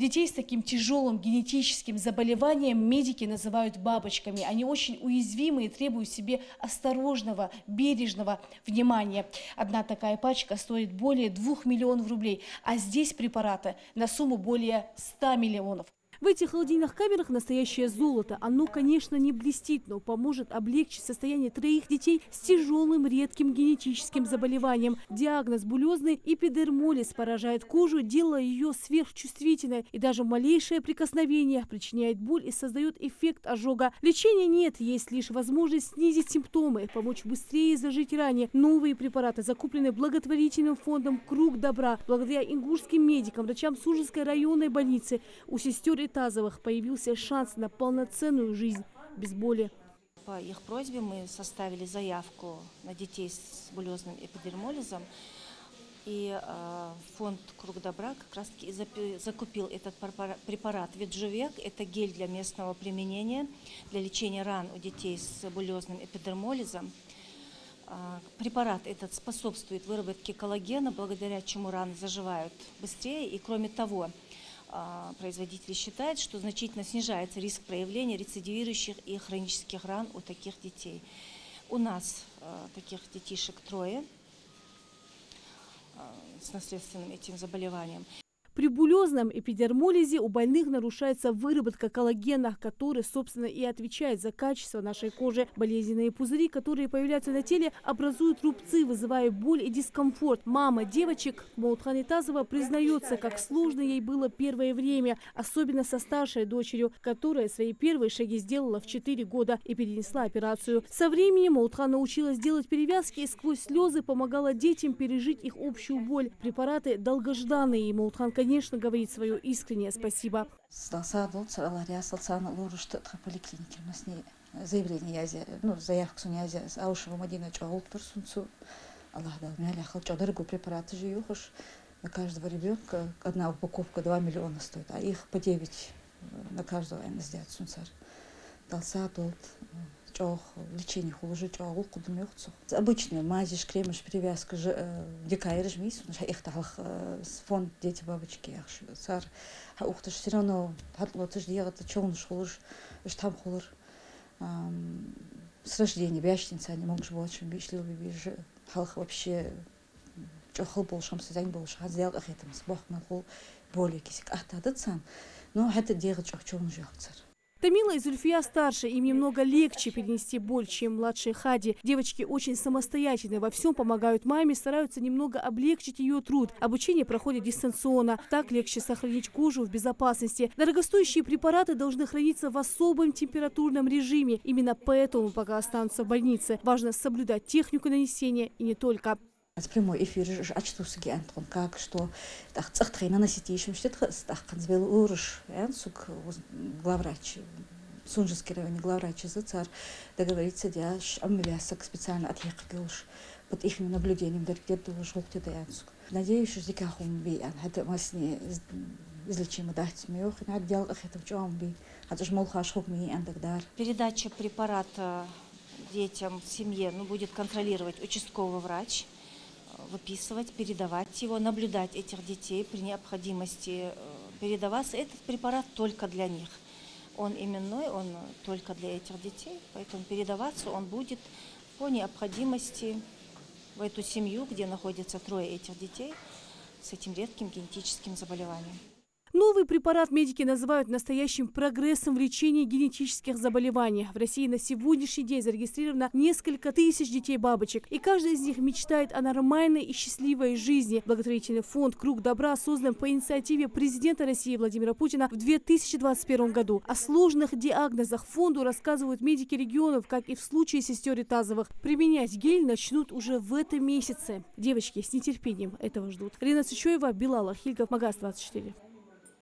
Детей с таким тяжелым генетическим заболеванием медики называют бабочками. Они очень уязвимы и требуют себе осторожного, бережного внимания. Одна такая пачка стоит более 2 миллионов рублей, а здесь препараты на сумму более 100 миллионов. В этих холодильных камерах настоящее золото. Оно, конечно, не блестит, но поможет облегчить состояние 3 детей с тяжелым редким генетическим заболеванием. Диагноз булезный эпидермолиз поражает кожу, делая ее сверхчувствительной. И даже малейшее прикосновение причиняет боль и создает эффект ожога. Лечения нет, есть лишь возможность снизить симптомы, помочь быстрее зажить ране. Новые препараты закуплены благотворительным фондом «Круг добра». Благодаря ингушским медикам, врачам Сужинской районной больницы, у сестер Итазовых появился шанс на полноценную жизнь без боли. По их просьбе мы составили заявку на детей с булезным эпидермолизом. И фонд «Круг добра» как раз таки закупил этот препарат Виджувек. Это гель для местного применения, для лечения ран у детей с булезным эпидермолизом. Препарат этот способствует выработке коллагена, благодаря чему раны заживают быстрее. И кроме того, производители считают, что значительно снижается риск проявления рецидивирующих и хронических ран у таких детей. У нас таких детишек 3 с наследственным этим заболеванием. При булезном эпидермолизе у больных нарушается выработка коллагена, который, собственно, и отвечает за качество нашей кожи. Болезненные пузыри, которые появляются на теле, образуют рубцы, вызывая боль и дискомфорт. Мама девочек Молдхан Итазова признается, как сложно ей было первое время, особенно со старшей дочерью, которая свои первые шаги сделала в 4 года и перенесла операцию. Со временем Молдхан научилась делать перевязки и сквозь слезы помогала детям пережить их общую боль. Препараты долгожданные, и Молдхан, конечно, говорит свое искреннее спасибо. Заявку на каждого ребенка 1 упаковка 2 миллиона стоит, а их по 9 на каждого сделать сунцар. Лечение хуже, обычная мазишь, кремишь, перевязка, дикая жмись, их фонд дети бабочки, сар, все равно лотыш делать, челнуш хулуш, там хулур. С рождения бящница не можешь больше бишли, халх вообще чохол большим созань больше, сделал их этим с бог махул более кисик, ахтадыцан, но это делать челнуш яхцар. Тамила и Зульфия старше, им немного легче перенести боль, чем младшей Хади. Девочки очень самостоятельные, во всем помогают маме, стараются немного облегчить ее труд. Обучение проходит дистанционно, так легче сохранить кожу в безопасности. Дорогостоящие препараты должны храниться в особом температурном режиме. Именно поэтому пока останутся в больнице. Важно соблюдать технику нанесения и не только. С прямой эфир как что главврач Сунжинский район главврач ЗЦАР договорится специально отъехать под их наблюдением надеюсь, что это излечимо дать передача препарата детям в семье будет контролировать участковый врач, выписывать, передавать его, наблюдать этих детей при необходимости передаваться. Этот препарат только для них. Он именной, он только для этих детей, поэтому передаваться он будет по необходимости в эту семью, где находится 3 этих детей с этим редким генетическим заболеванием. Новый препарат медики называют настоящим прогрессом в лечении генетических заболеваний. В России на сегодняшний день зарегистрировано несколько тысяч детей-бабочек. И каждый из них мечтает о нормальной и счастливой жизни. Благотворительный фонд «Круг добра» создан по инициативе президента России Владимира Путина в 2021 году. О сложных диагнозах фонду рассказывают медики регионов, как и в случае сестер Итазовых. Применять гель начнут уже в этом месяце. Девочки с нетерпением этого ждут. Лена Сычоева, Билал Ахильгов, Магаз 24.